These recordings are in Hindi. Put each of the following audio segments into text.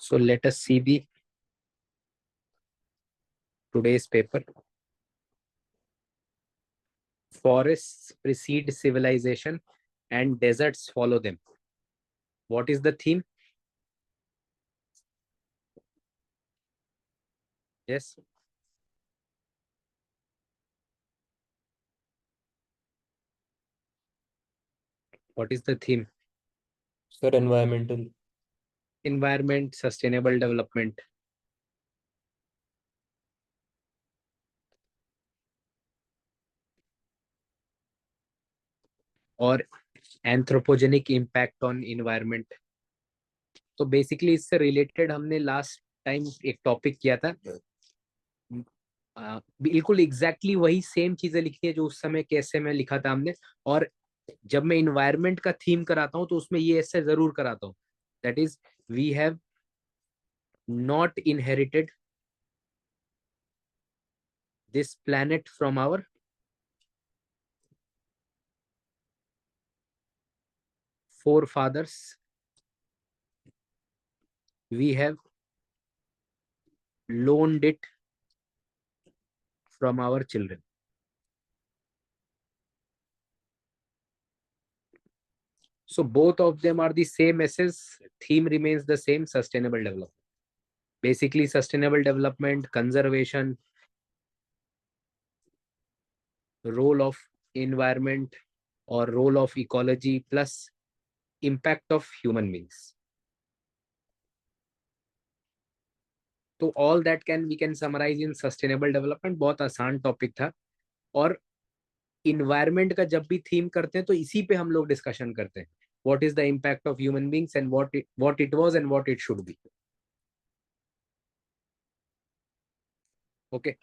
So let us see the today's paper. Forests precede civilization and deserts follow them. What is the theme? Yes. What is the theme? Sir, environmental. Environment, sustainable development. और anthropogenic impact on environment. तो बेसिकली इससे रिलेटेड हमने लास्ट टाइम एक टॉपिक किया था. बिल्कुल एग्जैक्टली वही सेम चीजें लिखी है जो उस समय कैसे में लिखा था हमने. और जब मैं इन्वायरमेंट का थीम कराता हूँ तो उसमें ये ऐसे जरूर कराता हूँ. That is we have not inherited this planet from our forefathers. We have loaned it from our children. So both of them are the same message. Theme remains the same: sustainable development. Basically, sustainable development, conservation, role of environment or role of ecology, plus impact of human beings. तो all that we can summarize in sustainable development. बहुत आसान टॉपिक था. और इन्वायरमेंट का जब भी थीम करते हैं तो इसी पे हम लोग डिस्कशन करते हैं. What is the impact of human beings and what it was and what it should be. Okay.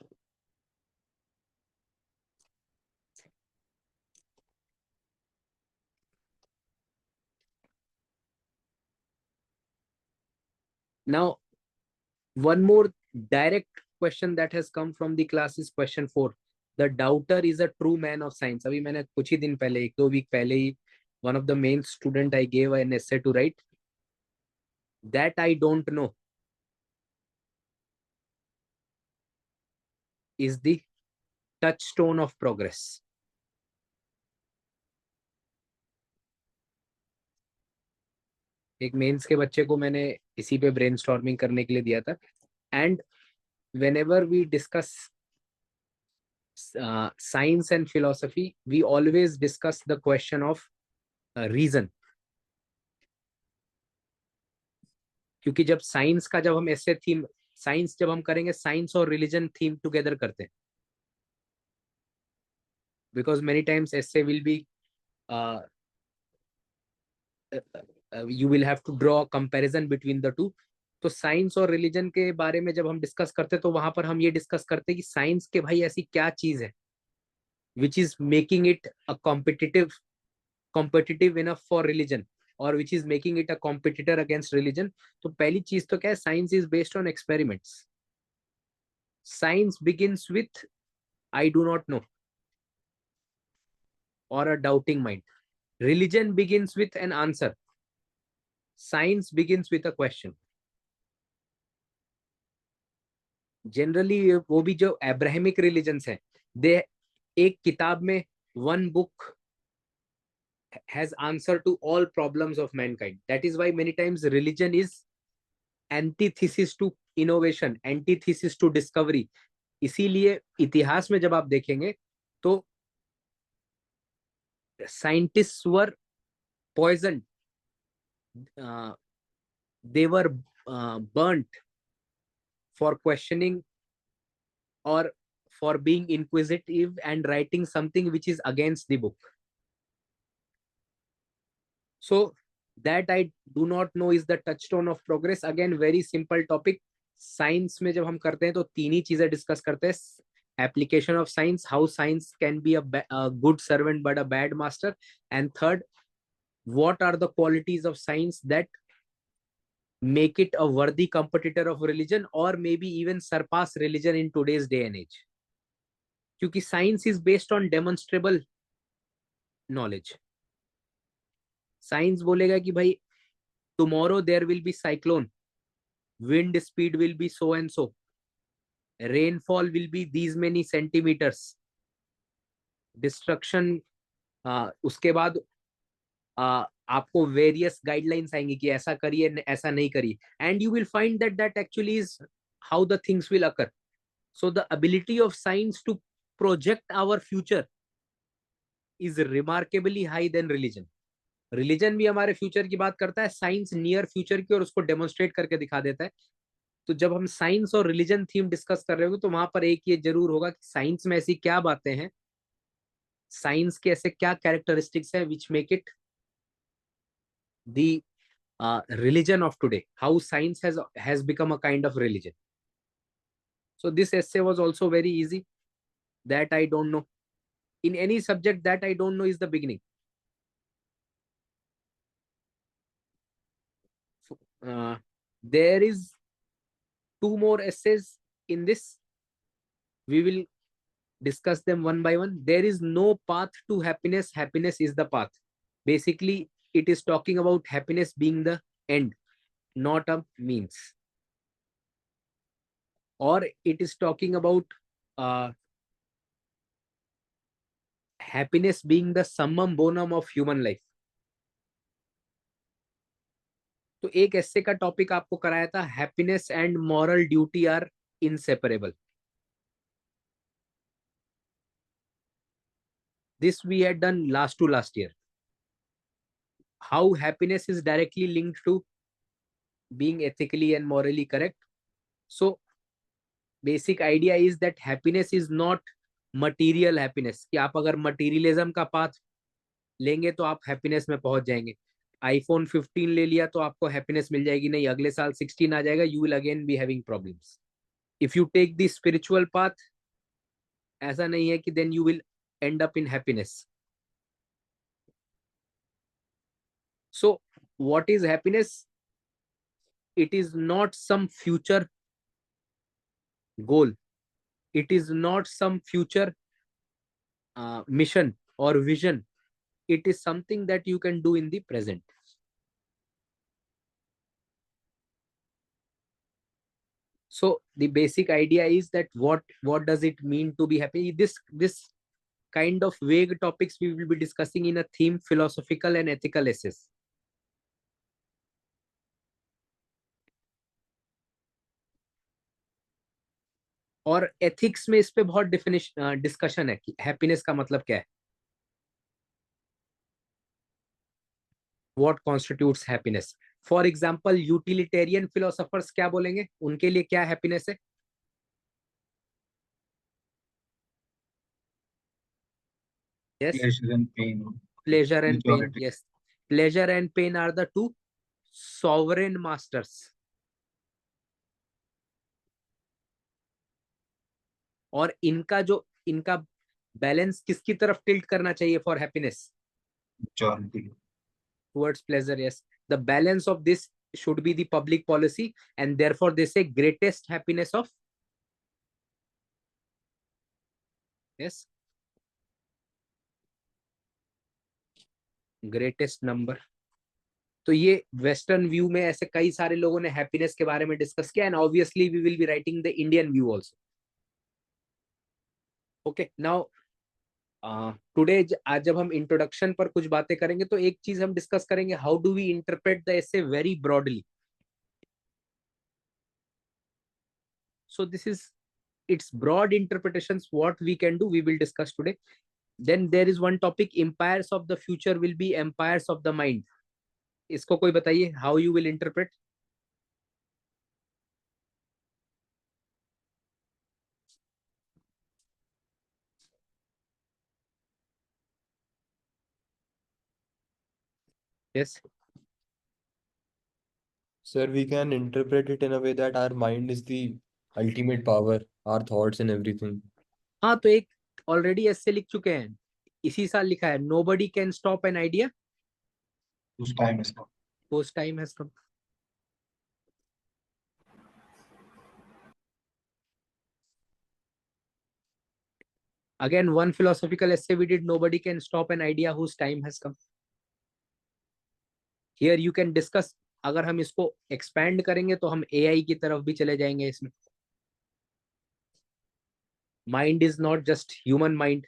Now, one more direct question that has come from the class is question 4. The doubter is a true man of science. अभी मैंने कुछ ही दिन पहले, 1-2 वीक पहले ही, one of the main student I gave an essay to write. That I don't know is the touchstone of progress. एक मेंस के बच्चे को मैंने इसी पे ब्रेनस्टॉर्मिंग करने के लिए दिया था. And whenever we discuss science and philosophy, we always discuss the question of reason. क्योंकि जब साइंस का जब हम ऐसे थीम साइंस जब हम करेंगे, साइंस और रिलीजन थीम टुगेदर करते हैं. बिकॉज मेनी टाइम्स ऐसे will be you will have to draw a comparison between the two. तो साइंस और रिलीजन के बारे में जब हम डिस्कस करते हैं तो वहां पर हम ये डिस्कस करते हैं कि साइंस के भाई ऐसी क्या चीज है which is making it a competitive enough for religion, or which is making it a competitor against religion. तो पहली चीज तो क्या है, science is based on experiments. Science begins with I do not know or a doubting mind. Religion begins with an answer. Science begins with a question. Generally वो भी जो अब्राहमिक रिलीजन्स हैं, दे एक किताब में one book has answer to all problems of mankind. That is why many times religion is antithesis to innovation, antithesis to discovery. इसीलिए इतिहास में जब आप देखेंगे तो scientists were poison, they were burnt for questioning or for being inquisitive and writing something which is against the book. So that I do not know is the touchstone of progress. Again, very simple topic. Science में जब हम करते हैं तो तीन ही चीजें डिस्कस करते हैं: application of science, how science can be a good servant but a bad master, and third, what are the qualities of science that make it a worthy competitor of religion or maybe even surpass religion in today's day and age. क्योंकि science is based on demonstrable knowledge. Science बोलेगा कि भाई tomorrow there will be cyclone, wind speed will be so and so, rainfall will be these many centimeters, destruction, उसके बाद आपको वेरियस गाइडलाइंस आएंगी कि ऐसा करिए ऐसा नहीं करिए, and you will find that that actually is how the things will occur. So the ability of science to project our future is remarkably high than religion. Religion भी हमारे फ्यूचर की बात करता है, साइंस नियर फ्यूचर की और उसको डेमोन्स्ट्रेट करके दिखा देता है. तो जब हम साइंस और रिलीजन थीम डिस्कस कर रहे होंगे तो वहां पर एक ये जरूर होगा कि साइंस में ऐसी क्या बातें हैं, साइंस के ऐसे क्या कैरेक्टरिस्टिक्स है which make it the religion of today, how science has become a kind of religion. So this essay was also very easy. That I don't know, in any subject that I don't know is the beginning. There is two more essays in this. We will discuss them one by one. There is no path to happiness. Happiness is the path. Basically, it is talking about happiness being the end, not a means. Or it is talking about happiness being the summum bonum of human life. तो एक ऐसे का टॉपिक आपको कराया था, happiness and moral duty are inseparable. This we had done last to last year. How happiness is directly linked to being ethically and morally correct. So basic idea is that happiness is not material happiness, कि आप अगर materialism का path लेंगे तो आप happiness में पहुंच जाएंगे. iPhone 15 ले लिया तो आपको happiness मिल जाएगी, नहीं अगले साल 16 आ जाएगा, you will again be having problems. If you take the spiritual path, ऐसा नहीं है कि then you will end up in happiness. So what is happiness? It is not some future goal. It is not some future mission or vision. It is something that you can do in the present. So the basic idea is that what does it mean to be happy? This kind of vague topics we will be discussing in a theme philosophical and ethical essays. और एथिक्स में इस पे बहुत डिफिनेशन डिस्कशन है कि हैप्पीनेस का मतलब क्या है, what constitutes happiness. For example utilitarian philosophers क्या बोलेंगे, उनके लिए क्या हैप्पीनेस है? Yes, Pleasure and pain. pleasure and pain. Majority. Yes, pleasure and pain are the two sovereign masters. और इनका बैलेंस किसकी तरफ टिल्ट करना चाहिए for happiness? Majority. Towards pleasure. Yes, the balance of this should be the public policy, and therefore they say greatest happiness of, yes, greatest number. तो ये वेस्टर्न व्यू में ऐसे कई सारे लोगों ने हैप्पीनेस के बारे में डिस्कस किया, and obviously we will be writing the Indian view also. Okay, now today आज जब हम इंट्रोडक्शन पर कुछ बातें करेंगे तो एक चीज हम डिस्कस करेंगे, how do we interpret the essay very broadly. So this is its broad interpretations. What we can do we will discuss today. Then there is one topic, empires of the future will be empires of the mind. इसको कोई बताइए, how you will interpret? Yes, Sir, we can interpret it in a way that our mind is the ultimate power, our thoughts and everything. हाँ तो एक ऑलरेडी ऐसे लिख चुके हैं, इसी साल लिखा है, nobody can stop an idea Whose time is now. whose time has come. Again, one philosophical essay we did, nobody can stop an idea whose time has come. Here you can discuss अगर हम इसको एक्सपैंड करेंगे तो हम एआई की तरफ भी चले जाएंगे इसमें. Mind is not just human mind,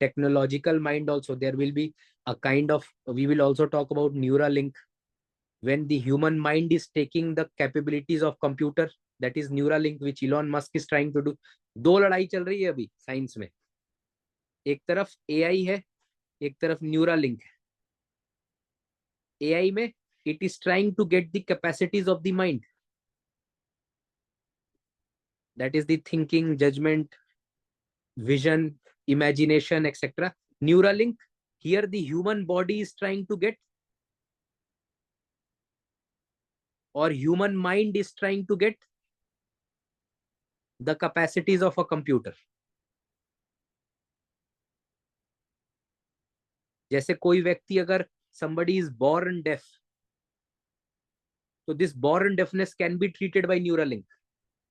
technological mind also. There will be a kind of, we will also talk about Neuralink. When the human mind is taking the capabilities of computer, that is Neuralink, which Elon Musk is trying to do. दो लड़ाई चल रही है अभी साइंस में. एक तरफ एआई है, एक तरफ न्यूरालिंक है. एआई में it is trying to get the capacities of the mind, that is the thinking, judgment, vision, imagination, etc. Neuralink, here the human body is trying to get, or human mind is trying to get the capacities of a computer. जैसे कोई व्यक्ति अगर somebody is born deaf, so this born deafness can be treated by Neuralink.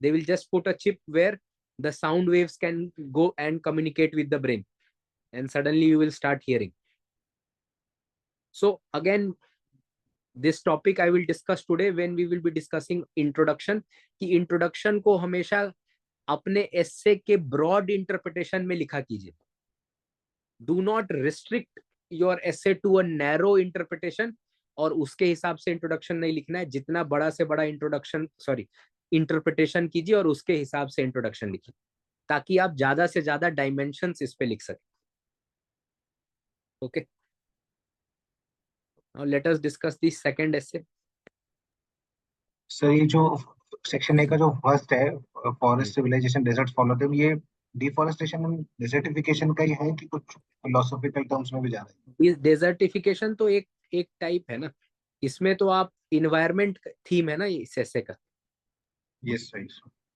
They will just put a chip where the sound waves can go and communicate with the brain, and suddenly you will start hearing. So again, this topic I will discuss today when we will be discussing introduction. कि introduction को हमेशा अपने essay के broad interpretation में लिखा कीजिए. Do not restrict your essay to a narrow interpretation, और उसके हिसाब से इंट्रोडक्शन नहीं लिखना है. जितना बड़ा से बड़ा इंटरप्रिटेशन कीजिए और उसके हिसाब से इंट्रोडक्शन लिखिए, ताकि आप ज्यादा से ज्यादा डायमेंशंस इस पे लिख सकें. Okay, now let us discuss the second essay. Sir ये जो सेक्शन ए का जो फर्स्ट है, forest civilisation desert follow them, ये डिफॉरेस्टेशन एंड डेजर्टिफिकेशन का ही है कि कुछ फिलोसॉफिकल टर्म्स में भी जा रहा है? डेजर्टिफिकेशन तो एक टाइप है ना. इसमें तो आप इन्वायरमेंट थीम है ना इस एसे का. Yes sir.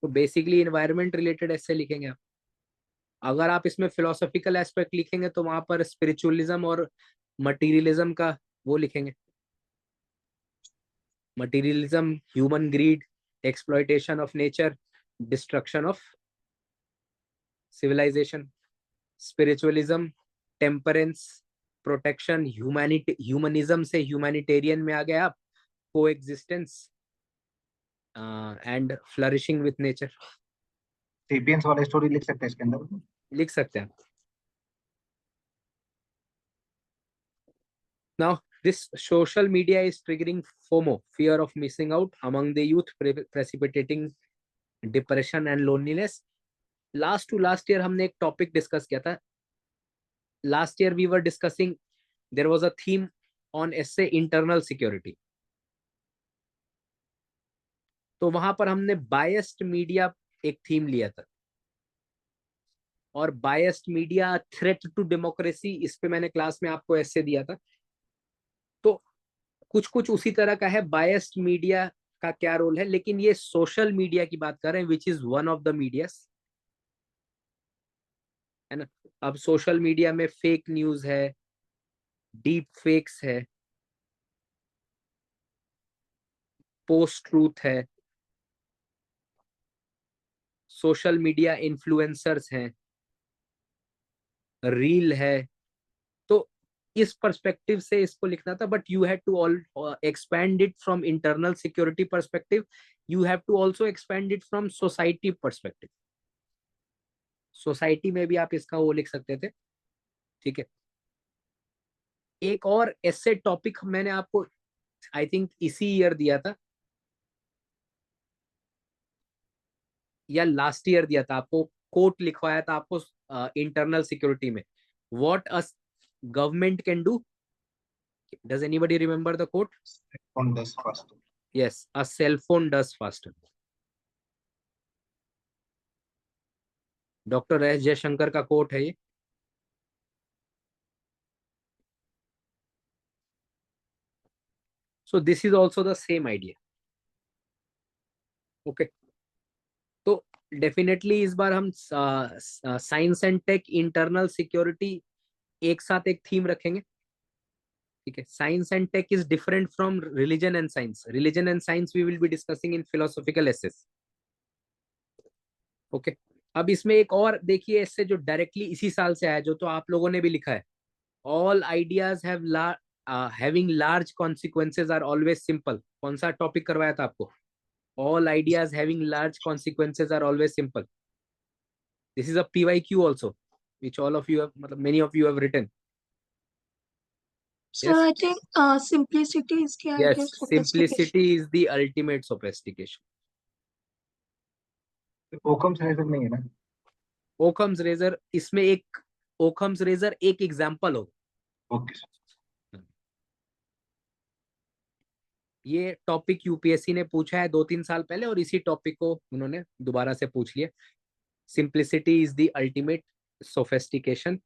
तो बेसिकली इन्वायरमेंट रिलेटेड एसे लिखेंगे आप. अगर आप इसमें फिलोसॉफिकल एस्पेक्ट लिखेंगे तो वहां पर स्पिरिचुअलिज्म और मटीरियलिज्म का वो लिखेंगे. Materialism, human greed, exploitation of nature, destruction of civilisation. Spiritualism, temperance, protection. Humanism से ह्यूमैनिटेरियन में आ गए आप. Coexistence and flourishing with nature. Sapiens वाला स्टोरी लिख सकते हैं इसके अंदर? लिख सकते हैं. Now, this social media is triggering FOMO, fear of missing out, among the youth, precipitating depression and loneliness. Last year हमने एक topic discuss किया था. Last year we were discussing, there was a theme on essay internal security. तो वहां पर हमने biased media एक थीम लिया था, और biased media threat to democracy, इस पे मैंने क्लास में आपको essay दिया था. तो कुछ उसी तरह का है. बायस्ड मीडिया का क्या रोल है, लेकिन ये सोशल मीडिया की बात कर रहे हैं, which is one of the medias, है ना. अब सोशल मीडिया में फेक न्यूज है, डीप फेक्स है, पोस्ट ट्रूथ है, सोशल मीडिया इन्फ्लुएंसर्स हैं, रील है. तो इस पर्सपेक्टिव से इसको लिखना था. But you have to all expand it from internal security perspective. You have to also expand it from society perspective. Society में भी आप इसका वो लिख सकते थे. ठीक है. एक और ऐसे टॉपिक मैंने आपको आई थिंक इसी ईयर दिया था, या लास्ट ईयर दिया था आपको. कोट लिखवाया था आपको इंटरनल सिक्योरिटी में. What a government can do. Does anybody remember the quote? On this first. Yes, a cell phone does faster. Doctor S Jaishankar का कोट है ये. So this is also the same idea. Okay. तो डेफिनेटली इस बार हम science and tech internal security एक साथ एक थीम रखेंगे. ठीक है. Science and tech is different from religion and science. Religion and science we will be discussing in philosophical essays. Okay. अब इसमें एक और देखिए ऐसे जो डायरेक्टली इसी साल से आया, जो तो आप लोगों ने भी लिखा है. All ideas have having large consequences are always simple. कौन सा टॉपिक करवाया था आपको? All ideas having large consequences are always simple. This is a PYQ also, which all of you have, मतलब many of you have written. So Yes. I think simplicity is the idea Yes, of sophistication. simplicity is the ultimate sophistication. Occam's razor नहीं है ना? ओकम्स रेजर, इसमें एक ओकम्स रेजर एक एग्जांपल हो। ओके ये टॉपिक यूपीएससी ने पूछा है 2-3 साल पहले, और इसी टॉपिक को उन्होंने दोबारा से पूछ लिया। Simplicity is the ultimate sophistication.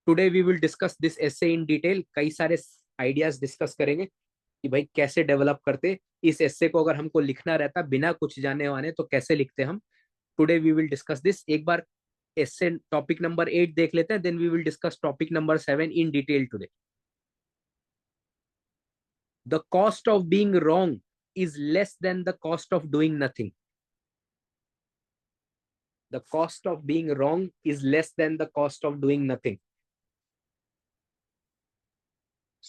Today we will discuss this essay in detail. कई सारे आइडियाज डिस्कस करेंगे कि भाई कैसे डेवलप करते इस एसे को। अगर हमको लिखना रहता बिना कुछ जाने वाने तो कैसे लिखते हम। Today we will discuss this. एक बार एसे टॉपिक नंबर 8 देख लेते हैं, then we will discuss topic number 7 in detail today. The cost of being wrong is less than the cost of doing nothing. The cost of being wrong is less than the cost of doing nothing.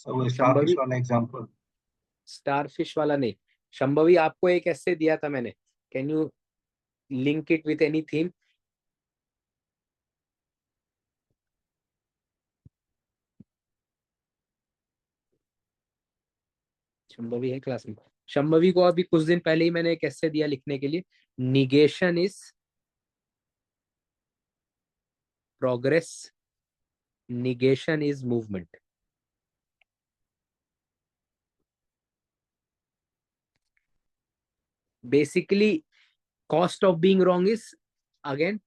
वो स्टारफिश वाला एग्जांपल। स्टारफिश वाला नहीं, शंभवी आपको एक ऐसे दिया था मैंने। Can you link it with any theme? Shambhavi है क्लास में? शंभवी को अभी कुछ दिन पहले ही मैंने एक ऐसे दिया लिखने के लिए। Negation is progress, negation is movement. Basically, cost of being wrong is, again,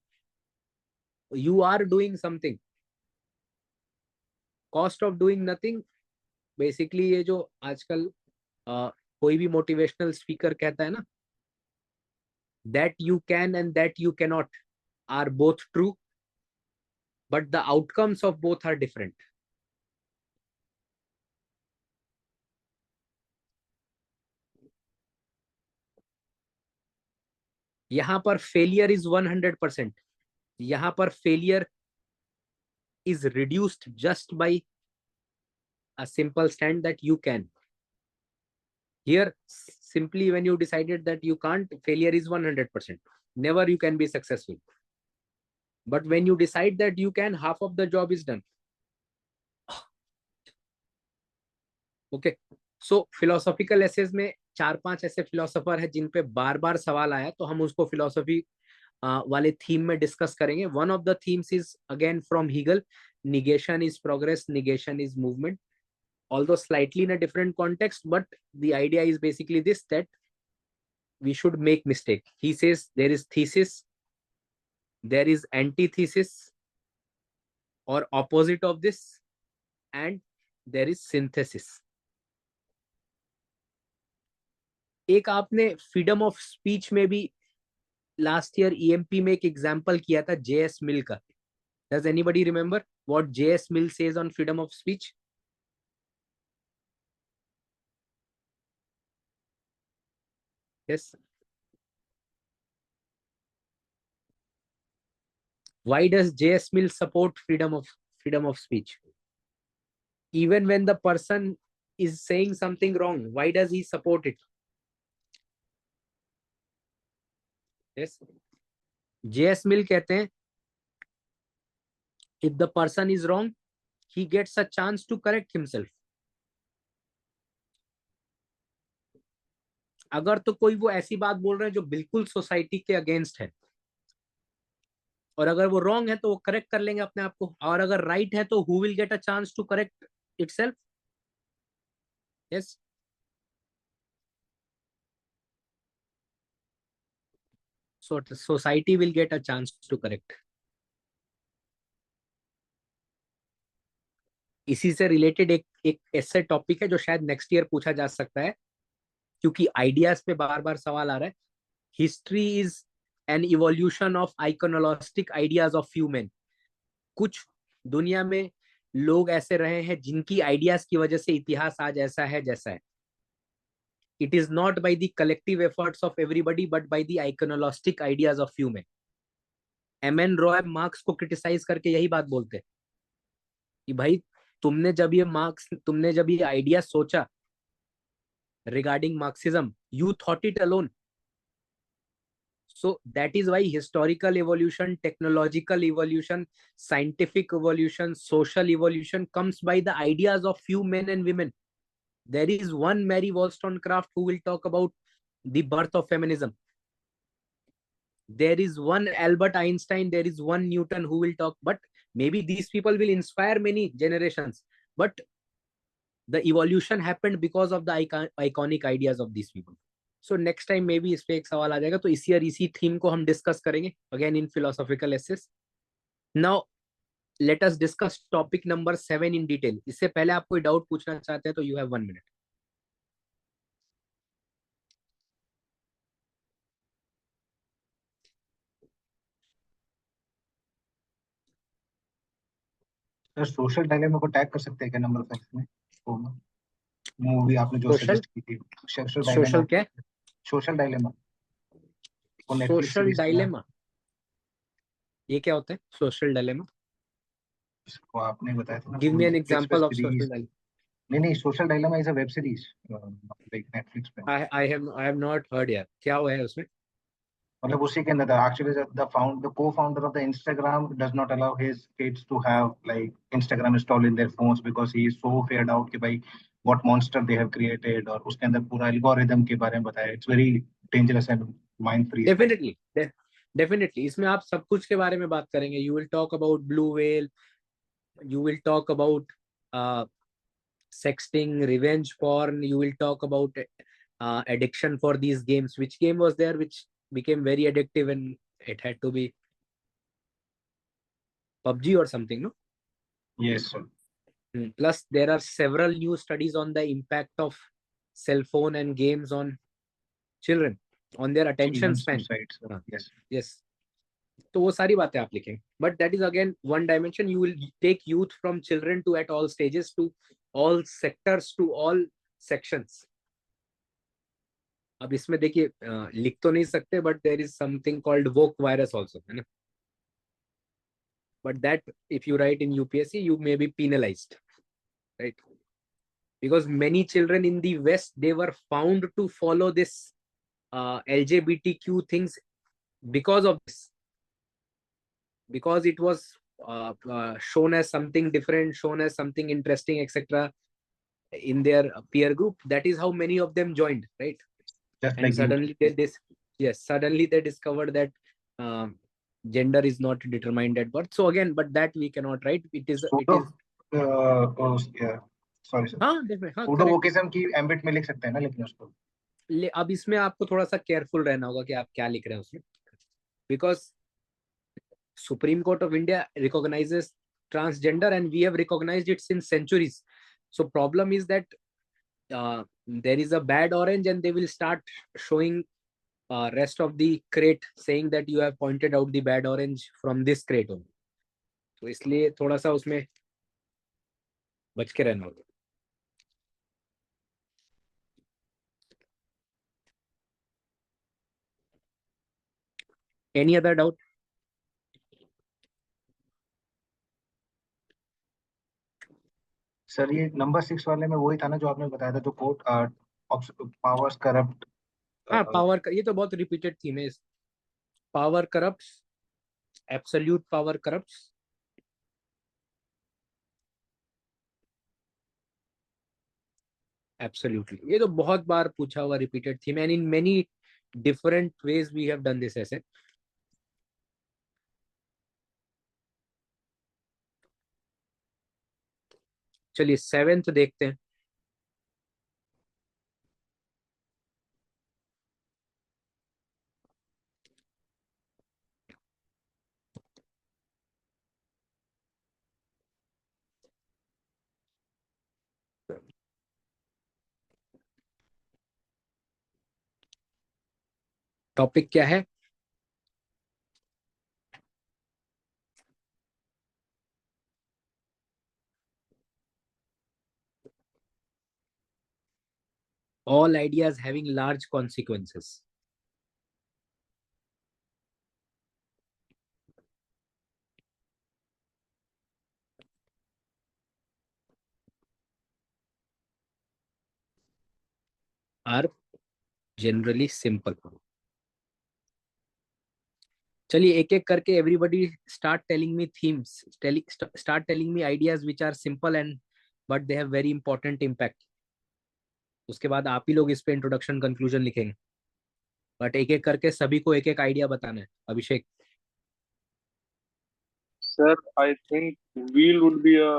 you are doing something. Cost of doing nothing, basically ये जो आजकल कोई भी मोटिवेशनल स्पीकर कहता है ना, that you can and that you cannot are both true, but the outcomes of both are different. यहां पर फेलियर इज 100%। यहां पर failure is reduced just by a simple stand that you can. Here, simply when you decided that you can't, failure is 100%. Never you can be successful. But when you decide that you can, half of the job is done. Okay. So philosophical essays में 4-5 ऐसे फिलोसोफर है जिन पे बार बार सवाल आया, तो हम उसको फिलोसफी वाले थीम में डिस्कस करेंगे। One of the themes is again from Hegel, negation is progress, negation is movement, although slightly in a different context, but the idea is basically this, that we should make mistake. He says there is thesis, there is antithesis or opposite of this, and there is synthesis. एक आपने फ्रीडम ऑफ स्पीच में भी लास्ट ईयर EMP में एक एग्जांपल किया था JS मिल का। Does anybody remember what JS Mill says on freedom of speech? Yes. Why does JS Mill support freedom of speech? Even when the person is saying something wrong, why does he support it? Yes. JS Mill कहते हैं, if the person is wrong, he gets a chance to correct himself. अगर तो कोई वो ऐसी बात बोल रहे हैं जो बिल्कुल सोसाइटी के अगेंस्ट है, और अगर वो रॉन्ग है तो वो करेक्ट कर लेंगे अपने आप को, और अगर राइट है तो who will get a chance to correct itself? Yes. So society will get a chance to correct. इसी से रिलेटेड एक ऐसे टॉपिक है जो शायद नेक्स्ट ईयर पूछा जा सकता है, क्योंकि आइडियाज पे बार बार सवाल आ रहा है। History is an evolution of iconologistic ideas of few men. कुछ दुनिया में लोग ऐसे रहे हैं जिनकी आइडियाज की वजह से इतिहास आज ऐसा है जैसा है। It is not by the collective efforts of everybody, but by the iconologistic ideas of few men. MN Roy Marx को क्रिटिसाइज करके यही बात बोलते हैं कि भाई तुमने जब ये आइडिया सोचा regarding Marxism, you thought it alone. So that is why historical evolution, technological evolution, scientific evolution, social evolution comes by the ideas of few men and women. There is one Mary Wollstonecraft who will talk about the birth of feminism. There is one Albert Einstein, there is one Newton who will talk, but maybe these people will inspire many generations. But the evolution happened because of the iconic ideas of these people. So next time maybe इस पे एक सवाल आ जाएगा, तो इसी और इसी थीम को हम डिस्कस करेंगे again in philosophical essays. Now let us discuss topic number 7 in detail. इससे पहले आप कोई डाउट पूछना चाहते हैं तो you have 1 minute. Sir social dilemma को टैग कर सकते हैं क्या नंबर 5 में? तो मूवी आपने जो Social सजेस्ट की थी, सोशल डायलेमा. social क्या? सोशल डायलेमा वो नेटफ्लिक्स Social सीरीज है. dilemma. ये क्या होता है social dilemma? इसको आपने बताया था ना, Give वो me an नेटफ्लिक्स पे example of series. social dilemma. नहीं, social dilemma is a web series like Netflix पे. I have not heard यार, क्या हुआ है उसमें? मतलब उसी के अंदर था actually. The co-founder of the Instagram does not allow his kids to have like Instagram installed in their phones because he is so feared out कि भाई what monster they have created, और उसके अंदर पूरा एल्गोरिदम के बारे में बताया. It's very dangerous and mind freeze. Definitely, definitely. इसमें आप सब कुछ के बारे में बात करेंगे. You will talk about blue whale. You will talk about sexting, revenge porn. You will talk about addiction for these games. Which game was there which became very addictive and it had to be PUBG or something, no? Yes sir. Plus, there are several new studies on the impact of cell phone and games on children, on their attention Children's span. suicides. Yes. Yes. तो वो सारी बातें आप लिखेंगे. But that is again one dimension. You will take youth from children to at all stages, to all sectors, to all sections. अब इसमें देखिए लिख तो नहीं सकते, but there is something called woke virus also, है ना? But that if you write in UPSC, you may be penalized, right? Because many children in the West, they were found to follow this LGBTQ things because of this, because it was shown as something different, shown as something interesting, etc. in their peer group. That is how many of them joined, right? Just And like suddenly suddenly they discovered that gender is not determined at birth. So again, but that we cannot write. It is sorry sir, हाँ correct. सूडोवोकिज्म की एम्बिट में लिख सकते हैं ना, लेकिन उसको अब इसमें आपको थोड़ा सा केयरफुल रहना होगा कि आप क्या लिख रहे हैं उसमें, because Supreme Court of India recognizes transgender and we have recognized it since centuries. So problem is that there is a bad orange and they will start showing rest of the crate saying that you have pointed out the bad orange from this crate only. तो इसलिए थोड़ा सा उसमें बच के रहना होगा. Any other doubt? सर ये नंबर 6 वाले में वही था ना जो आपने बताया था, जो कोर्ट पावर्स करप्ट. हाँ, पावर का ये तो बहुत रिपीटेड थीम है. Power corrupts, absolute power corrupts. Absolutely. ये तो बहुत बार पूछा हुआ repeated theme, and in many different ways we have done this ऐसे. चलिए 7th देखते हैं. टॉपिक क्या है? All ideas having large consequences. are generally simple. चलिए एक एक करके everybody start telling me themes, start telling me ideas which are simple and but they have very important impact. उसके बाद आप ही लोग इस पे इंट्रोडक्शन कंक्लूजन लिखेंगे, बट एक एक करके सभी को एक एक आइडिया बताना है. अभिषेक. Sir, I think wheel would be a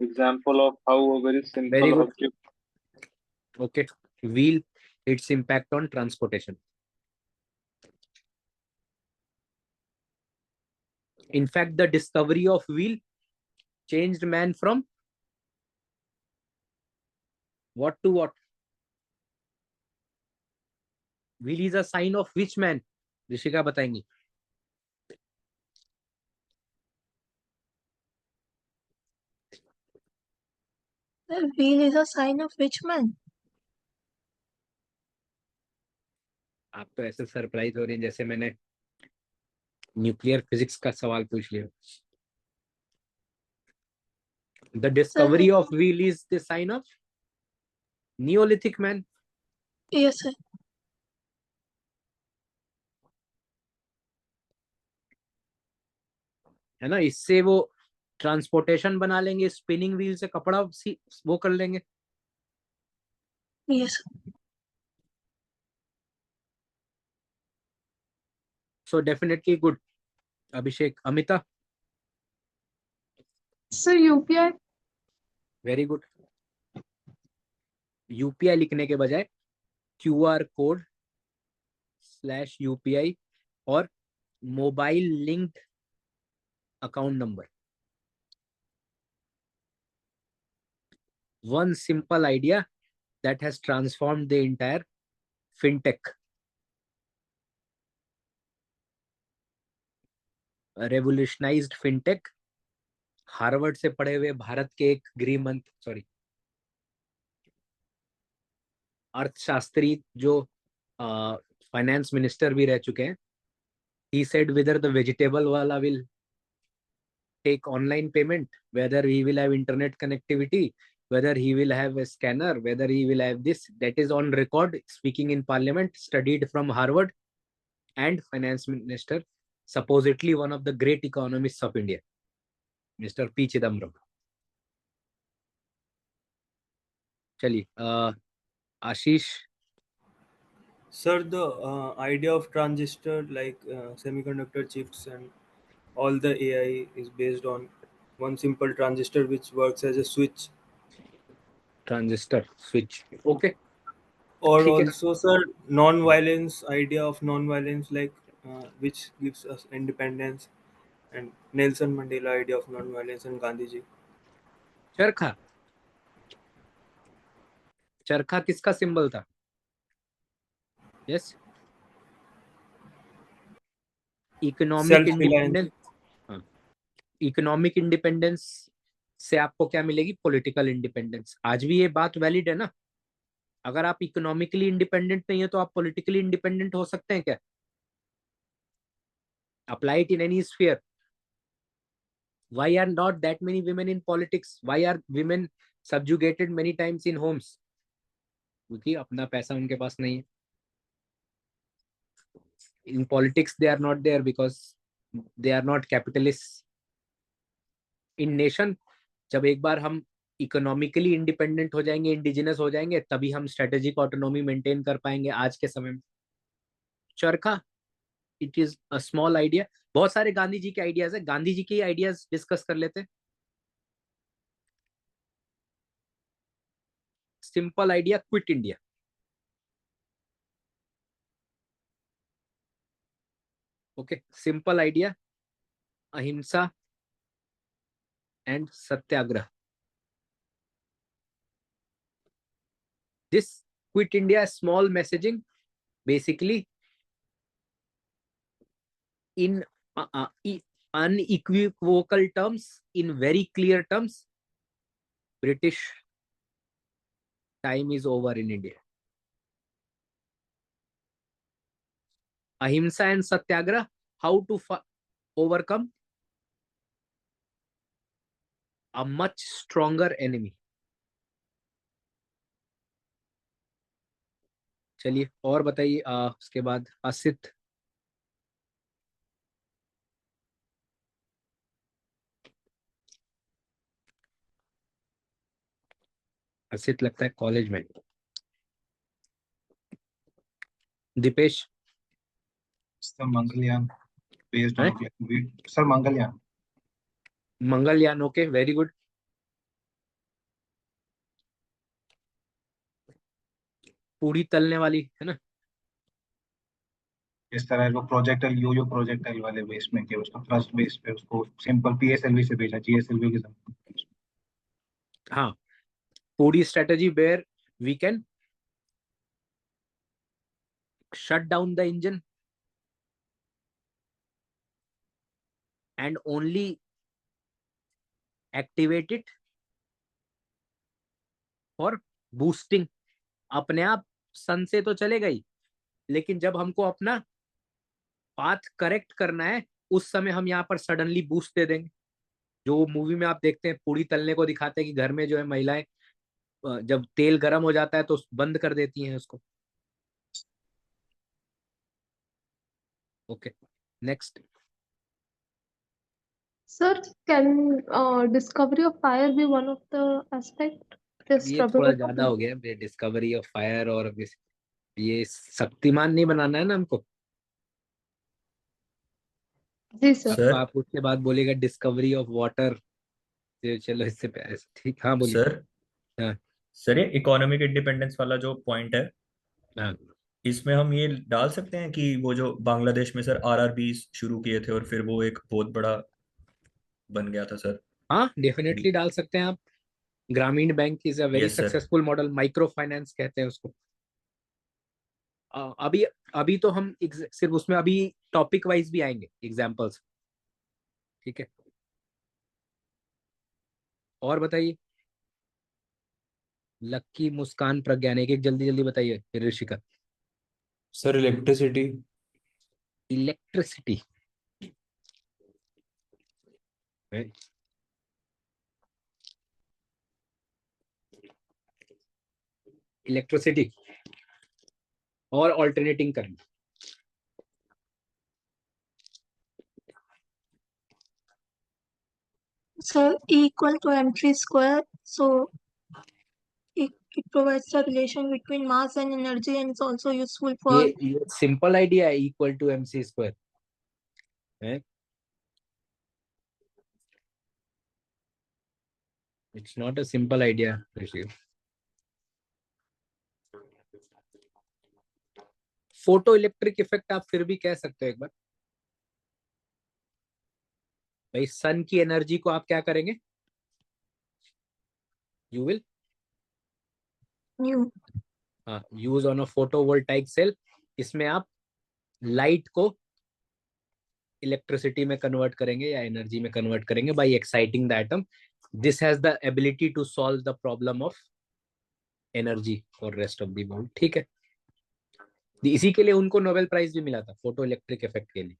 example of how a very Very simple good. object. Okay. Wheel, its impact on transportation. In fact, the discovery of wheel changed man from what to what? Wheel is a sign of which man? Rishika बताएंगी. The wheel is a sign of which man? आप तो ऐसे सरप्राइज हो रही हैं जैसे मैंने न्यूक्लियर फिजिक्स का सवाल पूछ लिया. The discovery of wheel is the sign of Neolithic man. Yes, sir. है ना, इससे वो ट्रांसपोर्टेशन बना लेंगे, स्पिनिंग व्हील से कपड़ा वो कर लेंगे. Yes, sir. So definitely good. Abhishek. Amita. Sir, UPI. Very good. UPI लिखने के बजाय QR कोड /UPI और mobile linked account number. One simple idea that has transformed the entire fintech. Revolutionized fintech. Harvard से पढ़े हुए भारत के एक गृह मंत्री, सॉरी, अर्थशास्त्री जो फाइनेंस मिनिस्टर भी रह चुके हैं. He said whether the vegetable wala will take online payment, whether he will have internet connectivity, whether he will have a scanner, whether he will have this, that is on record, speaking in parliament, studied from Harvard, and finance minister, supposedly one of the great economists of India, Mr. P. Chidambaram. चलिए आशीष. Sir, the idea of transistor like semiconductor chips and all the AI is based on one simple transistor which works as a switch. Transistor switch. Okay. Or ठीक है. also, sir, non-violence, idea of non-violence, like which gives us independence, and Nelson Mandela idea of non-violence and Gandhiji. चरखा. चरखा किसका सिंबल था? Yes. Economic Self-reliance. Independence. Economic independence से आपको क्या मिलेगी? Political independence. आज भी ये बात वैलिड है ना. अगर आप इकोनॉमिकली इंडिपेंडेंट नहीं है तो आप पॉलिटिकली इंडिपेंडेंट हो सकते हैं क्या? Apply it in any sphere. Why are not that many women in politics? Why are women subjugated many times in homes? क्योंकि अपना पैसा उनके पास नहीं है. In politics they are not there because they are not capitalists. In nation, जब एक बार हम इकोनॉमिकली इंडिपेंडेंट हो जाएंगे, इंडिजिनस हो जाएंगे, तभी हम स्ट्रेटेजिक ऑटोनॉमी मेंटेन कर पाएंगे आज के समय में. चरखा, it is a small idea. बहुत सारे गांधी जी के आइडियाज है, गांधी जी के आइडियाज डिस्कस कर लेते हैं. Simple idea, quit India. Okay, simple idea, ahimsa and satyagraha. This quit India small messaging basically in unequivocal terms, in very clear terms, British time is over in India. Ahimsa and Satyagraha, how to overcome a much stronger enemy. चलिए और बताइए। उसके बाद असित। असित लगता है कॉलेज में। दीपेश सर मंगलयान बेस्ड है। On sir Mangalyaan. Mangalyaan, okay very good. पूरी तलने वाली है ना। इस तरह वो प्रोजेक्टाइल यो प्रोजेक्टाइल वाले बेस में किया, उसका थ्रस्ट बेस पे उसको सिंपल पीएसएलवी से भेजा, जीएसएलवी के साथ। हाँ, पूरी strategy where we can shut down the engine and only activate it for boosting। अपने आप सन से तो चलेगा ही, लेकिन जब हमको अपना पाथ करेक्ट करना है उस समय हम यहाँ पर सडनली बूस्ट दे देंगे। जो मूवी में आप देखते हैं पूरी तलने को दिखाते हैं कि घर में जो है महिलाएं जब तेल गर्म हो जाता है तो बंद कर देती हैं उसको। Okay next. Sir, can discovery of fire be one of the aspect? This ये rubber थोड़ा of ज्यादा हो गया, डिस्कवरी ऑफ फायर और ये शक्तिमान नहीं बनाना है ना हमको। जी sir. अब सर आप उसके बाद बोलेगा डिस्कवरी ऑफ वाटर। चलो इससे ठीक। हाँ बोलिए। सर हाँ सर ये इकोनॉमिक इंडिपेंडेंस वाला जो पॉइंट है, हाँ इसमें हम ये डाल सकते हैं कि वो जो बांग्लादेश में सर आरआरबी शुरू किए थे और फिर वो एक बहुत बड़ा बन गया था सर। हाँ, डेफिनेटली डाल सकते हैं आप। ग्रामीण bank is a very yes sir. Successful model, micro finance कहते हैं उसको। अभी अभी तो हम सिर्फ उसमें अभी टॉपिक वाइज भी आएंगे एग्जांपल्स। ठीक है, और बताइए। लक्की, मुस्कान, प्रज्ञान, एक एक जल्दी जल्दी बताइए। फिर Rishika. Sir electricity. Electricity. Electricity और alternating current. Sir, E equal to mc square. So it provides the relation between mass and energy, and it's also useful for. ये सिंपल आइडिया है, इक्वल टू mc स्क्वायर है। It's not a simple idea Rishi. Photo electric effect आप फिर भी कह सकते हो एक बार। भाई सन की एनर्जी को आप क्या करेंगे? You will New. Use on a photovoltaic cell. इसमें आप लाइट को इलेक्ट्रिसिटी में कन्वर्ट करेंगे या एनर्जी में कन्वर्ट करेंगे by exciting the atom. This has the ability to solve the problem of energy for rest of the world. ठीक है, इसी के लिए उनको नोबेल प्राइज भी मिला था, फोटो इलेक्ट्रिक इफेक्ट के लिए।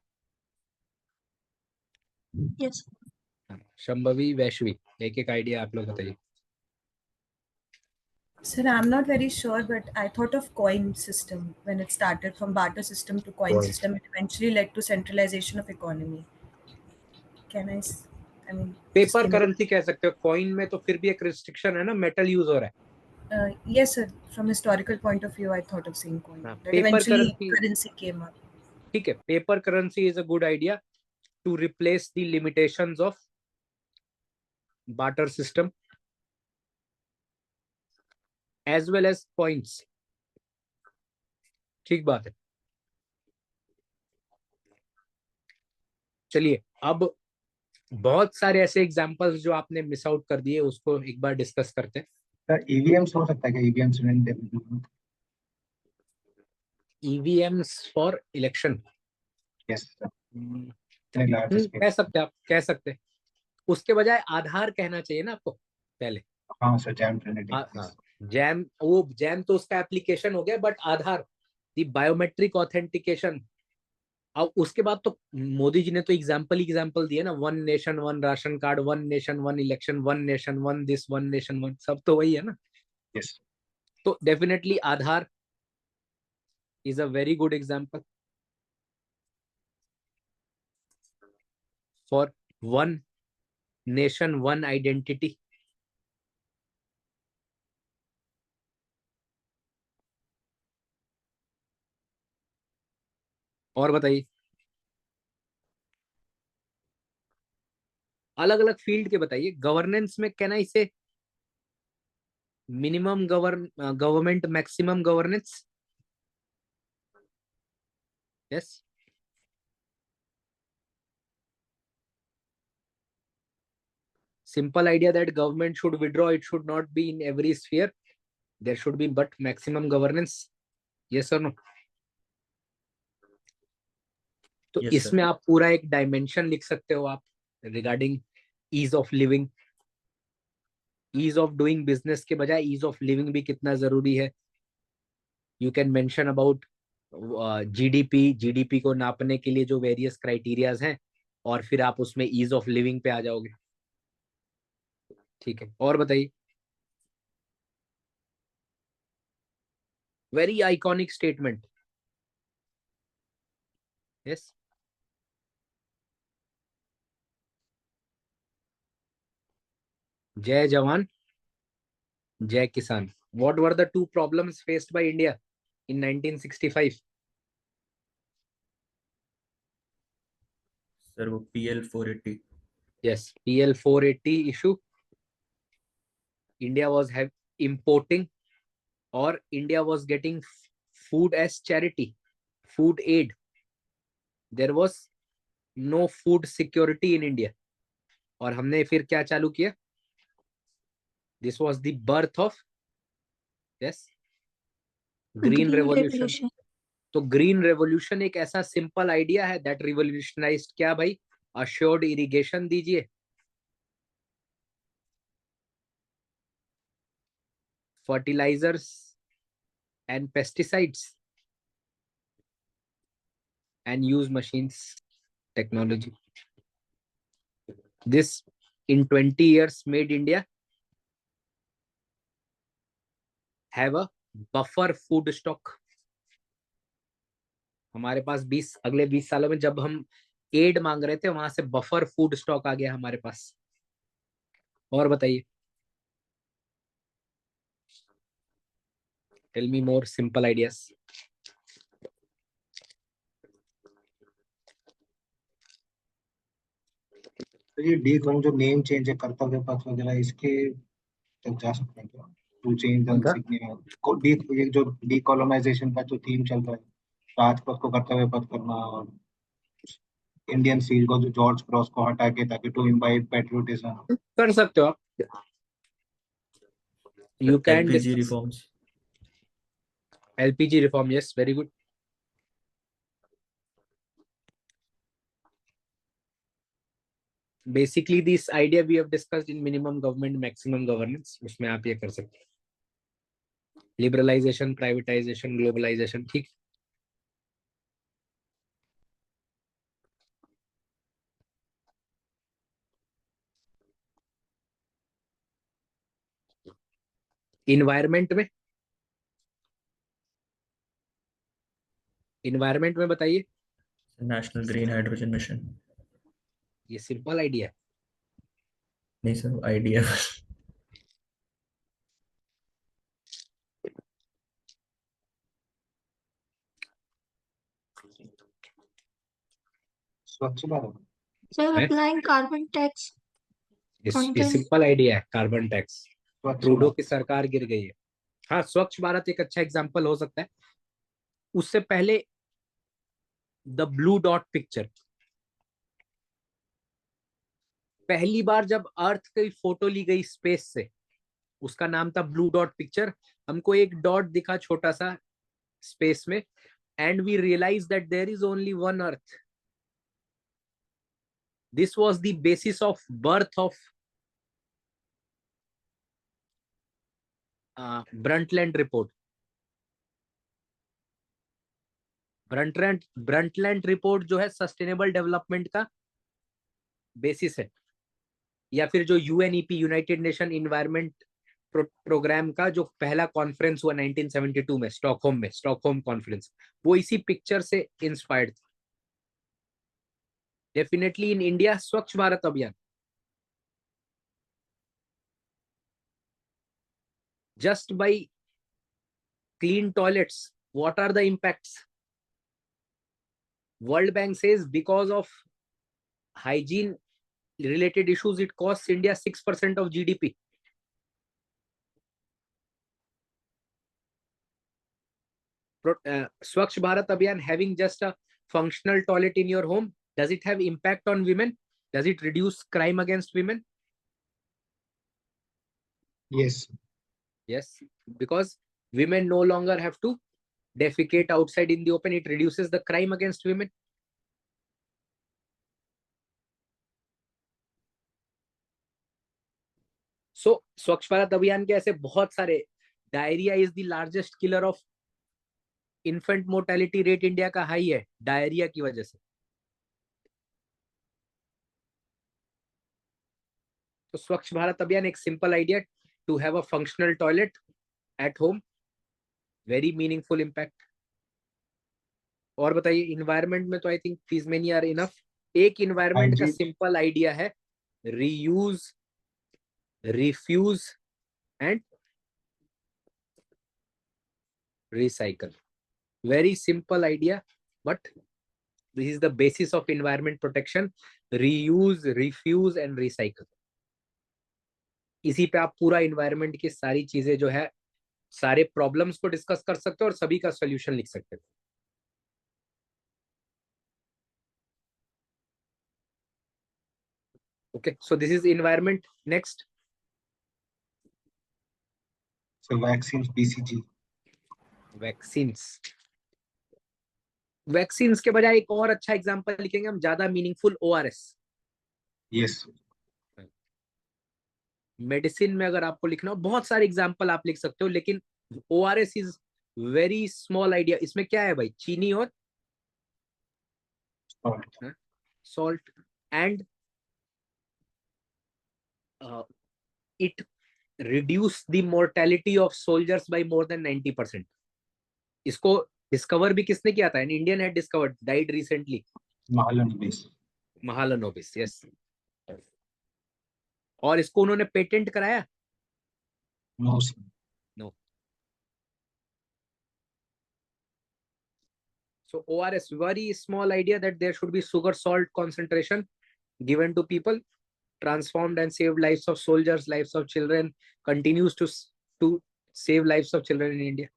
Yes. शंभवी, वैश्वी, एक एक आइडिया आप लोग बताइए। Sir, I'm not very sure, but I thought of coin system when it started from barter system to coin system. It eventually led to centralization of economy. I mean, paper currency कह सकते हो, कॉइन में तो फिर भी एक रिस्ट्रिक्शन है ना, मेटल यूज हो रहा है। yes, sir. From historical point of view, I thought of saying coin. हाँ, That paper eventually currency- currency came up. ठीक है, paper currency is a good idea to replace the limitations of barter system as well as points. ठीक बात है। चलिए अब बहुत सारे ऐसे एग्जांपल्स जो आपने मिस आउट कर दिए उसको एक बार डिस्कस करते हैं। सर ईवीएम्स हो सकता है क्या? EVMs EVMs for election. Yes sir. कह सकते हैं, आप कह सकते हैं। उसके बजाय आधार कहना चाहिए ना आपको पहले। हाँ सर, जैम ट्रिनिटी। हाँ, जैम, वो जैम तो उसका एप्लीकेशन हो गया, but Aadhaar the biometric authentication. अब उसके बाद तो मोदी जी ने तो एग्जाम्पल दिए ना, 1 nation 1 ration card, 1 nation 1 election, 1 nation 1 this, 1 nation 1, सब तो वही है ना। यस। तो definitely Aadhaar is a very good example for one nation, one identity. और बताइए, अलग अलग फील्ड के बताइए. गवर्नेंस में कैन आई से minimum government, maximum governance? Yes. Simple idea that government should withdraw, it should not be in every sphere. There should be but maximum governance. Yes or no? तो Yes, इसमें sir. आप पूरा एक डायमेंशन लिख सकते हो आप regarding ease of living. Ease of doing business के बजाय ईज ऑफ लिविंग भी कितना जरूरी है. You can mention about GDP को नापने के लिए जो वेरियस क्राइटेरियाज हैं, और फिर आप उसमें ईज ऑफ लिविंग पे आ जाओगे. ठीक है, और बताइए. Very iconic statement. यस. जय जवान जय किसान. What were the two problems faced by India in 1965? Sir वो PL 480. Yes, PL 480 issue. India was importing, or India was getting food as charity, food aid. There was no food security in India. और हमने फिर क्या चालू किया? This was the birth of, yes, green revolution. तो ग्रीन रेवोल्यूशन एक ऐसा सिंपल आइडिया है दैट रिवोल्यूशनाइज्ड क्या भाई? अश्योर्ड इरिगेशन दीजिए, fertilisers and pesticides, and use machines, technology. This in 20 years made India have a buffer food stock. हमारे पास अगले 20 सालों में जब हम एड मांग रहे थे, वहां से बफर फूड स्टॉक आ गया हमारे पास. और बताइए. Tell me more simple ideas. ये डी कॉम जो नेम चेंज है, कर्तव्य पथ वगैरह, इसके तक जा सकते हैं क्या? To change the insignia. ये जो डीकोलोनाइजेशन का जो थीम चल रहा है, राजपथ को कर्तव्य पथ करना, और इंडियन सील को, जो जॉर्ज क्रॉस को हटा के, ताकि टू इम्बाइब पैट्रियोटिज्म. कर सकते हो आप. You can LPG reforms. LPG reform, yes, very good. Basically this idea we have discussed in minimum government, maximum governance, उसमें आप ये कर सकते हैं. Liberalisation, privatisation, globalisation. ठीक. इन्वायरमेंट में बताइए. National green hydrogen mission. ये सिंपल आइडिया है. नहीं sir, idea. Swachh Bharat. Sir, applying carbon tax. ये सिंपल आइडिया है. Carbon tax. ट्रूडो की सरकार गिर गई है. हाँ, स्वच्छ भारत एक अच्छा एग्जांपल हो सकता है. उससे पहले द ब्लू डॉट पिक्चर. पहली बार जब अर्थ की फोटो ली गई स्पेस से, उसका नाम था ब्लू डॉट पिक्चर. हमको एक डॉट दिखा छोटा सा स्पेस में, and we realise that there is only one earth. This was the basis of birth of Brundtland report. Brundtland report जो है सस्टेनेबल डेवलपमेंट का बेसिस है, या फिर जो UNEP, United Nation Environment Programme का जो पहला कॉन्फ्रेंस हुआ 1972 में स्टॉकहोम कॉन्फ्रेंस, वो इसी पिक्चर से इंस्पायर्ड था। डेफिनेटली इन इंडिया स्वच्छ भारत अभियान, just by clean toilets, what are the impacts? World Bank says because of hygiene related issues, it costs India 6% of GDP. Swachh Bharat Abhiyan, having just a functional toilet in your home, does it have impact on women? Does it reduce crime against women? Yes. Yes, because women no longer have to defecate outside in the open. It reduces the crime against women. सो स्वच्छ भारत अभियान के ऐसे बहुत सारे, diarrhoea is the largest killer of infant mortality rate India का हाई है डायरिया की वजह से। तो स्वच्छ भारत अभियान एक simple idea, to have a functional toilet at home, very meaningful impact. और बताइए इन्वायरमेंट में तो I think these many are enough. एक इन्वायरमेंट का सिंपल आइडिया है reuse, refuse and recycle. Very simple idea, but this is the basis of environment protection. Reuse, refuse and recycle. इसी पे आप पूरा environment की सारी चीजें जो है, सारे प्रॉब्लम्स को डिस्कस कर सकते हो और सभी का सॉल्यूशन लिख सकते हो। Okay, so this is environment. Next. So vaccines, BCG. Vaccines के बजाय एक और अच्छा एग्जांपल लिखेंगे हम, ज्यादा मीनिंगफुल, ORS। Yes. मेडिसिन में अगर आपको लिखना हो, बहुत सारे एग्जांपल आप लिख सकते हो, लेकिन ORS is very small idea. इसमें क्या है भाई, चीनी और salt and it reduce the mortality of soldiers by more than 90%. इसको डिस्कवर भी किसने किया था? An Indian had discovered, died recently. Mahalanobis, yes. और इसको उन्होंने पेटेंट कराया? No. No. So ORS, very small idea that there should be sugar salt concentration given to people, transformed and saved lives of soldiers, lives of children, continues to save lives of children in India.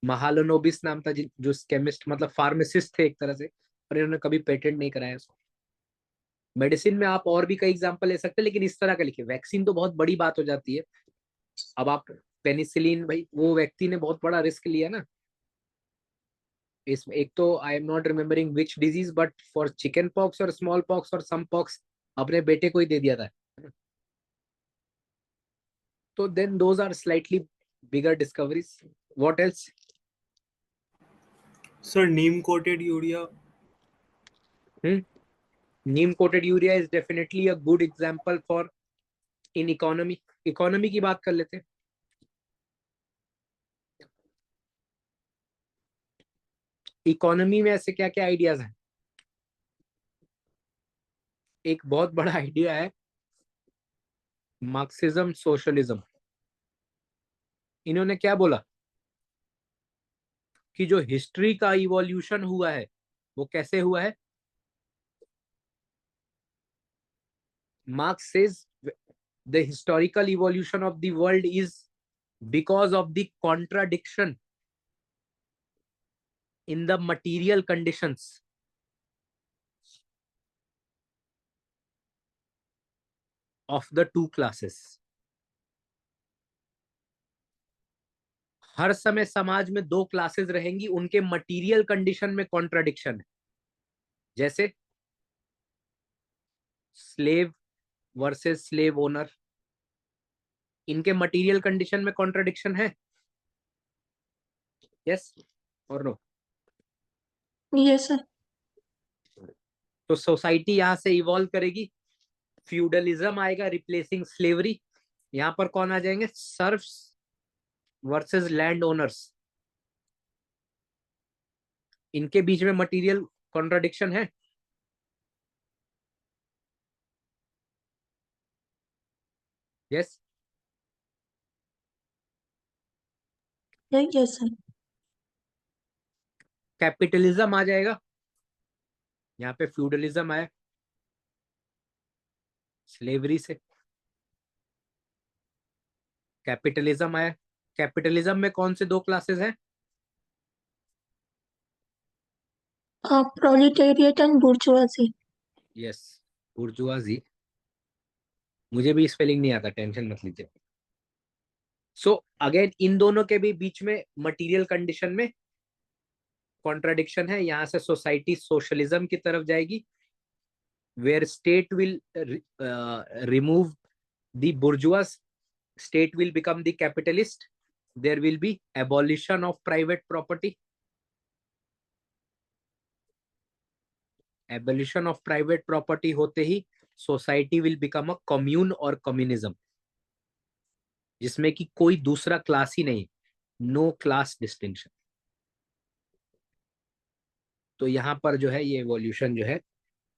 Mahalanobis नाम था जो केमिस्ट, मतलब फार्मासिस्ट थे एक तरह से, और इन्होंने कभी पेटेंट नहीं कराया उसको। मेडिसिन में आप और भी कई एग्जांपल ले सकते हैं, लेकिन इस तरह का लिखिए। वैक्सीन तो बहुत बड़ी बात हो जाती है। अब आप पेनिसिलिन, भाई वो व्यक्ति ने बहुत बड़ा रिस्क लिया ना। इसमें एक तो I am not remembering which disease, but for chicken pox और स्मॉल पॉक्स और सम पॉक्स अपने बेटे को ही दे दिया था। तो then those are slightly bigger discoveries. What else? Sir, neem coated urea. Neem coated urea is definitely a good example for in economy. Economy की बात कर लेते हैं। इकोनॉमी में ऐसे क्या क्या आइडियाज हैं? एक बहुत बड़ा आइडिया है मार्क्सिज्म सोशलिज्म। इन्होंने क्या बोला कि जो हिस्ट्री का इवोल्यूशन हुआ है वो कैसे हुआ है? Marx says the historical evolution of the world is because of the contradiction in the material conditions of the two classes. हर समय समाज में दो क्लासेस रहेंगी, उनके मटेरियल कंडीशन में कॉन्ट्राडिक्शन है। जैसे स्लेव वर्सेस स्लेव ओनर, इनके मटेरियल कंडीशन में कॉन्ट्राडिक्शन है। यस और नो? Yes sir. तो सोसाइटी यहां से इवॉल्व करेगी, फ्यूडलिज्म आएगा रिप्लेसिंग स्लेवरी, यहाँ पर कौन आ जाएंगे? Serfs versus land owners. इनके बीच में मटेरियल कॉन्ट्राडिक्शन है? यस। Yes, sir. कैपिटलिज्म आ जाएगा, यहाँ पे फ्यूडलिज्म आया स्लेवरी से, कैपिटलिज्म आया। कैपिटलिज्म में कौन से दो क्लासेस हैं? Proletariat and bourgeoisie. Yes, bourgeoisie. मुझे भी स्पेलिंग नहीं आता, टेंशन मत लीजिए। सो अगेन इन दोनों के भी बीच में मटेरियल कंडीशन में कॉन्ट्राडिक्शन है। यहाँ से सोसाइटी सोशलिज्म की तरफ जाएगी, where state will remove the bourgeois, state will become the capitalist, there will be abolition of private property, abolition of private property होते ही society will become a commune और communism, जिसमें कि कोई दूसरा क्लास ही नहीं, no class distinction। तो यहाँ पर जो है ये evolution जो है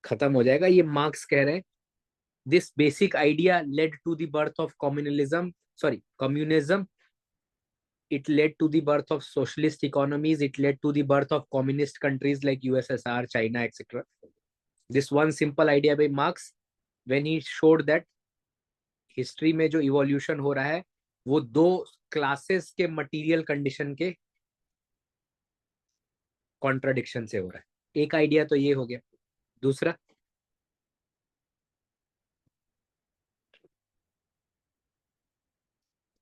खत्म हो जाएगा। ये मार्क्स कह रहे हैं this basic idea led to the birth of communism, it led to the birth of socialist economies, it led to the birth of communist countries like USSR, China, etc. This one simple idea by Marx, when he showed that history में जो इवोल्यूशन हो रहा है वो दो क्लासेस के मटेरियल कंडीशन के कॉन्ट्राडिक्शन से हो रहा है। एक आइडिया तो ये हो गया। दूसरा,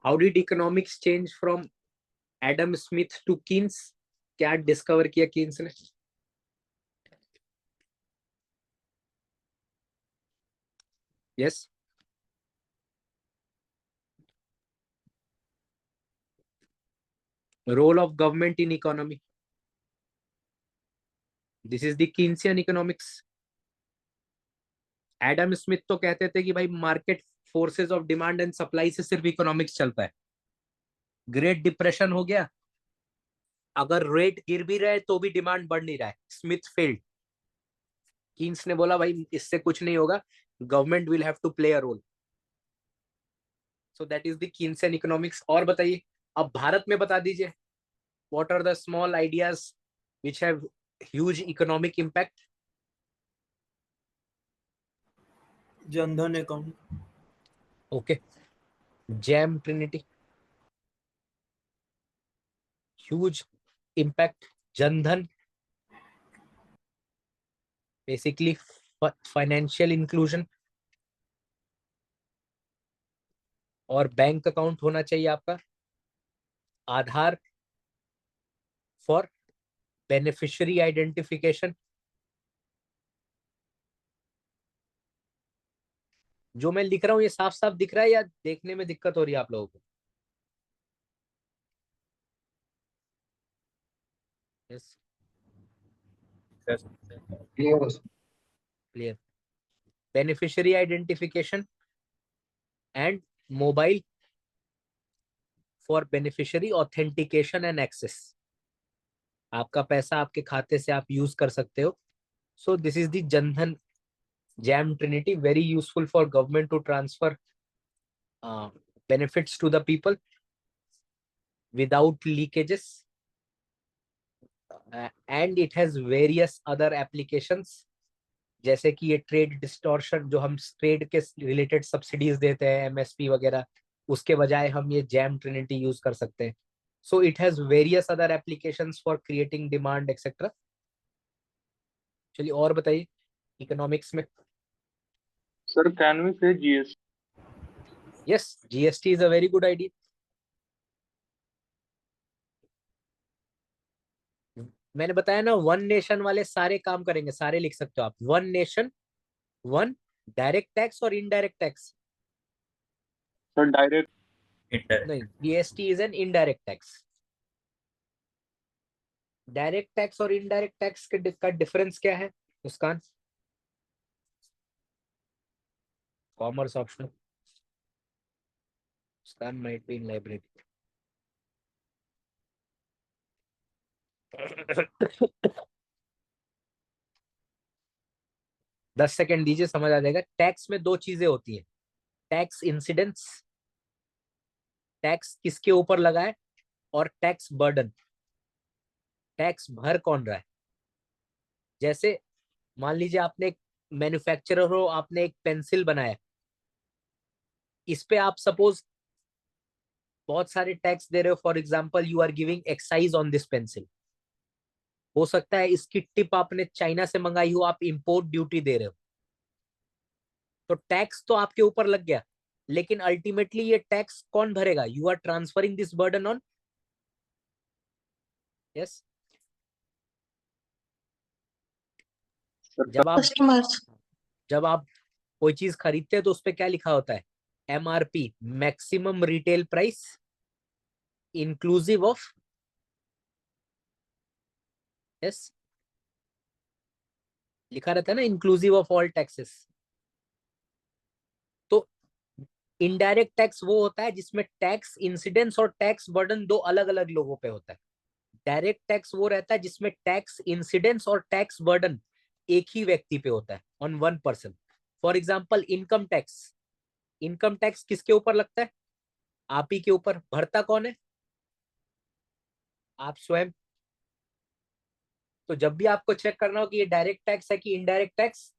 how did economics change from Adam Smith to Keynes? क्या डिस्कवर किया कीन्स ने? Yes, role of government in economy, this is the Keynesian economics. Adam Smith तो कहते थे कि भाई market forces of demand and supply से सिर्फ इकोनॉमिक्स चलता है। ग्रेट डिप्रेशन हो गया, अगर रेट गिर भी रहे तो भी डिमांड बढ़ नहीं रहा है, स्मिथ फेल्ड। कीन्स ने बोला भाई इससे कुछ नहीं होगा, government will have to play a role. So that is the Keynesian economics. और बताइए अब भारत में बता दीजिए, what are the small ideas which have huge economic impact? Jan Dhan account. Okay, JAM trinity, huge impact. Jan Dhan basically financial inclusion, और बैंक अकाउंट होना चाहिए आपका। Aadhaar for beneficiary identification. जो मैं लिख रहा हूँ ये साफ साफ दिख रहा है या देखने में दिक्कत हो रही है आप लोगों को? Yes, clear. Beneficiary identification and mobile for beneficiary authentication and access. आपका पैसा आपके खाते से आप यूज कर सकते हो। So this is the Jan Dhan JAM trinity, very useful for government to transfer benefits to the people without leakages, and it has various other applications, जैसे कि ये ट्रेड डिस्टॉर्शन, जो हम ट्रेड के रिलेटेड सब्सिडीज देते हैं एमएसपी वगैरह, उसके बजाय हम ये जैम ट्रिनिटी यूज कर सकते हैं। So it has various other applications for creating demand etcetera. चलिए और बताइए इकोनॉमिक्स में। Sir, can we say GST? Yes, GST is a very good idea. मैंने बताया ना, वन नेशन वाले सारे काम करेंगे, सारे लिख सकते हो आप। One nation one direct tax और indirect tax. Sir, direct. Indirect. नहीं, GST is an indirect tax. Direct tax और इनडायरेक्ट टैक्स का डिफरेंस क्या है Muskan? Commerce optional. Muskan might be in library. दस सेकेंड दीजिए, समझ आ जाएगा। टैक्स में दो चीजें होती हैं, टैक्स इंसिडेंस, टैक्स किसके ऊपर लगा है, और टैक्स बर्डन, टैक्स भर कौन रहा है। जैसे मान लीजिए आपने एक मैन्युफैक्चरर हो, आपने एक पेंसिल बनाया, इस पे आप सपोज बहुत सारे टैक्स दे रहे हो। For example you are giving excise on this pencil. हो सकता है इसकी टिप आपने चाइना से मंगाई हो, आप इंपोर्ट ड्यूटी दे रहे हो, तो टैक्स तो आपके ऊपर लग गया, लेकिन अल्टीमेटली ये टैक्स कौन भरेगा? You are transferring this burden on, yes. Customers. जब आप कोई चीज खरीदते हैं तो उस पर क्या लिखा होता है? MRP, maximum retail price, inclusive of, yes, लिखा रहता है ना, इंक्लूसिव ऑफ ऑल टैक्सेस। तो इनडायरेक्ट टैक्स वो होता है जिसमें टैक्स इंसिडेंस और टैक्स बर्डन दो अलग अलग लोगों पे होता है। डायरेक्ट टैक्स वो रहता है जिसमें टैक्स इंसिडेंस और टैक्स बर्डन एक ही व्यक्ति पे होता है, on one person. For example income tax, income tax किसके ऊपर लगता है? आप ही के ऊपर। भरता कौन है? आप स्वयं। तो जब भी आपको चेक करना हो कि ये डायरेक्ट टैक्स है कि indirect tax,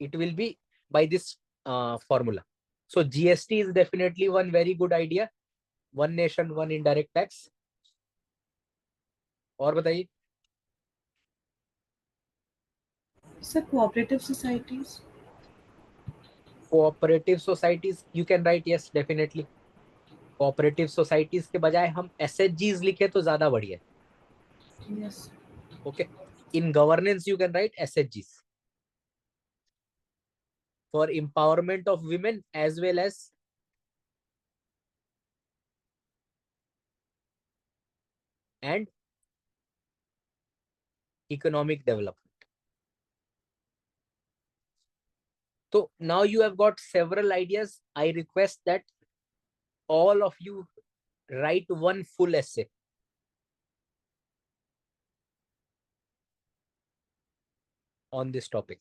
it will be by this formula. So GST is definitely one very good idea. One nation, one indirect tax. और बताइए। Sir, cooperative societies. Cooperative societies, you can write yes, definitely. Cooperative societies के बजाय हम SHGs लिखे तो ज्यादा बढ़िया है। Yes. Okay. In governance you can write SHGs for empowerment of women as well as and economic development. So now you have got several ideas. I request that all of you write one full essay on this topic.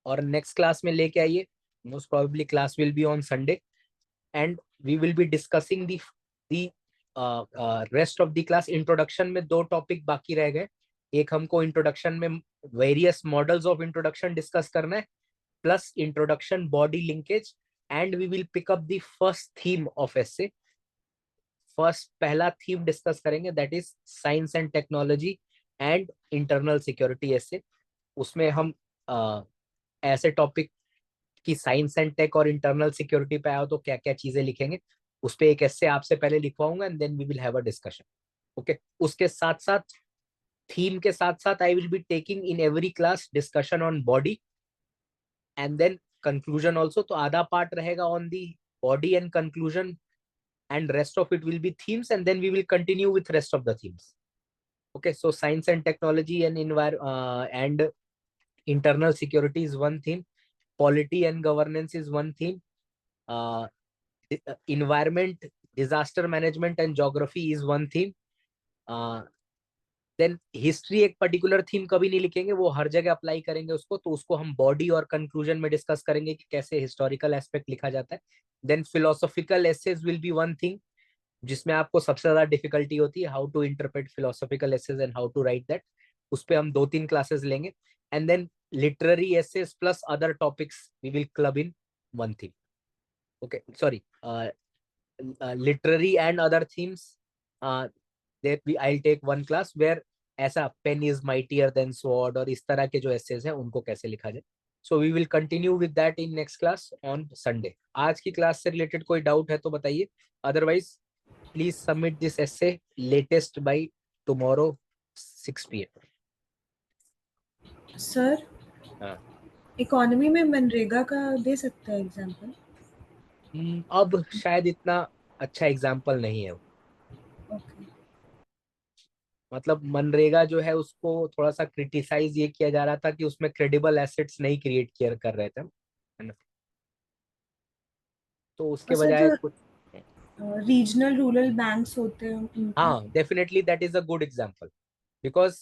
और next class में लेके आइए. Most probably class will be on Sunday, and we will be discussing the rest of the class. Introduction में दो topic बाकी रह गए. एक हमको introduction में various models of introduction discuss करना है, plus introduction, body linkage, and we will pick up the first theme of essay. First पहला थीम डिस्कस करेंगे, that is science and technology and internal security ऐसे। उसमें हम ऐसे टॉपिक की साइंस एंड टेक और इंटरनल सिक्योरिटी पे आओ तो क्या क्या चीजें लिखेंगे, उस पे एक ऐसे आपसे पहले लिखवाऊंगा and then we will have a discussion. Okay, उसके साथ साथ थीम के साथ साथ I will be taking in every class discussion on body and then conclusion also. तो आधा पार्ट रहेगा on the body and conclusion, and rest of it will be themes, and then we will continue with rest of the themes. Okay, so science and technology and and internal security is one theme, polity and governance is one theme, uh, environment, disaster management and geography is one theme, then history एक पर्टिकुलर थीम कभी नहीं लिखेंगे, वो हर जगह अप्लाई करेंगे उसको, तो उसको हम बॉडी और कंक्लूजन में डिस्कस करेंगे कि कैसे हिस्टोरिकल एस्पेक्ट लिखा जाता है। Then philosophical essays will be one thing जिसमें आपको सबसे ज्यादा डिफिकल्टी होती है, how to interpret philosophical essays and how to write that. उस पर हम 2-3 क्लासेस लेंगे। And then literary essays plus other topics we will club in one theme. Okay, sorry, literary and other themes I'll take one class where ऐसा pen is mightier than sword और इस तरह के जो essays हैं उनको कैसे लिखा जाए। So we will continue with that in next class on Sunday. आज की क्लास से रिलेटेड कोई डाउट है तो बताइए, otherwise please submit this essay latest by tomorrow 6 PM. Sir, हाँ, इकोनॉमी में मनरेगा का दे सकता है एग्जांपल? अब शायद इतना अच्छा एग्जाम्पल नहीं है। ओके। मतलब मनरेगा जो है उसको थोड़ा सा क्रिटिसाइज ये किया जा रहा था कि उसमें क्रेडिबल एसेट्स नहीं क्रिएट कर रहे थे, है ना। तो उसके और सर बजाय जो कुछ रीजनल रूरल बैंक्स होते हैं उनका हाँ definitely that is a good example because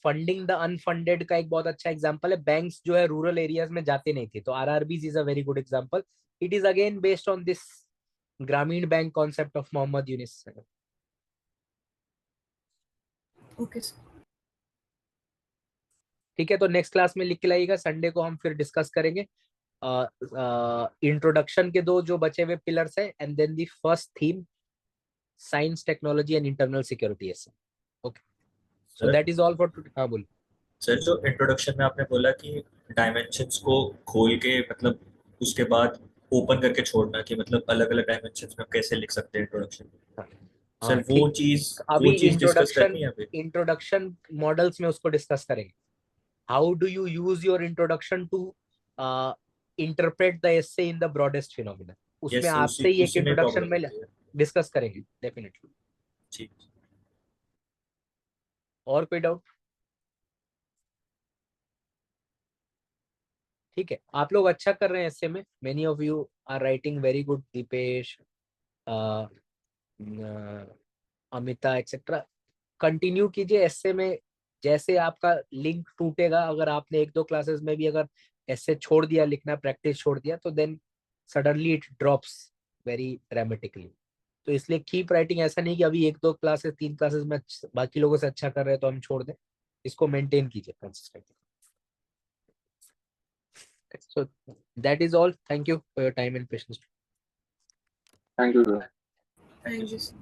funding the unfunded का एक बहुत अच्छा एग्जांपल है। बैंक्स जो है रूरल एरियाज में जाते नहीं थे, तो RRBs is a very good example. It is again based on this Grameen bank concept of Mohammad Yunus. Okay sir. ठीक है, तो नेक्स्ट क्लास में लिख के लाइएगा, संडे को हम फिर डिस्कस करेंगे इंट्रोडक्शन के दो जो बचे हुए पिलर्स है, and then the first theme science technology and internal security. Okay, so sir that is all for today. हाँ बोल। सर जो इंट्रोडक्शन में आपने बोला कि डायमेंशंस को खोल के मतलब उसके बाद ओपन करके छोड़ना कि मतलब अलग अलग डायमेंशंस में कैसे लिख सकते हैं इंट्रोडक्शन। सर हाँ ठीक, अभी वो चीज डिस्कस करनी है अभी। इंट्रोडक्शन मॉडल्स में उसको डिस्कस करेंगे। How do you use your introduction to interpret the essay in the broadest phenomena, उसमें यस आपसे ही एक उसी में इंट्रोडक्शन प्रॉब्लम में होती है। डिस्कस करेंगे डेफिनेटली। ठीक। और कोई डाउट? ठीक है, आप लोग अच्छा कर रहे हैं एसे में, many of you are writing very good. Deepesh, Amita etcetera, continue कीजिए एसे में। जैसे आपका लिंक टूटेगा, अगर आपने एक दो क्लासेस में भी अगर ऐसे छोड़ दिया लिखना, प्रैक्टिस छोड़ दिया, तो then suddenly it drops very dramatically. तो इसलिए कीप राइटिंग। ऐसा नहीं कि अभी एक दो क्लासेस तीन क्लासेस में बाकी लोगों से अच्छा कर रहे हैं तो हम छोड़ दें, इसको मेंटेन कीजिए consistently. So that is all. Thank you for your time and patience. Thank you, sir. Thank you, sir.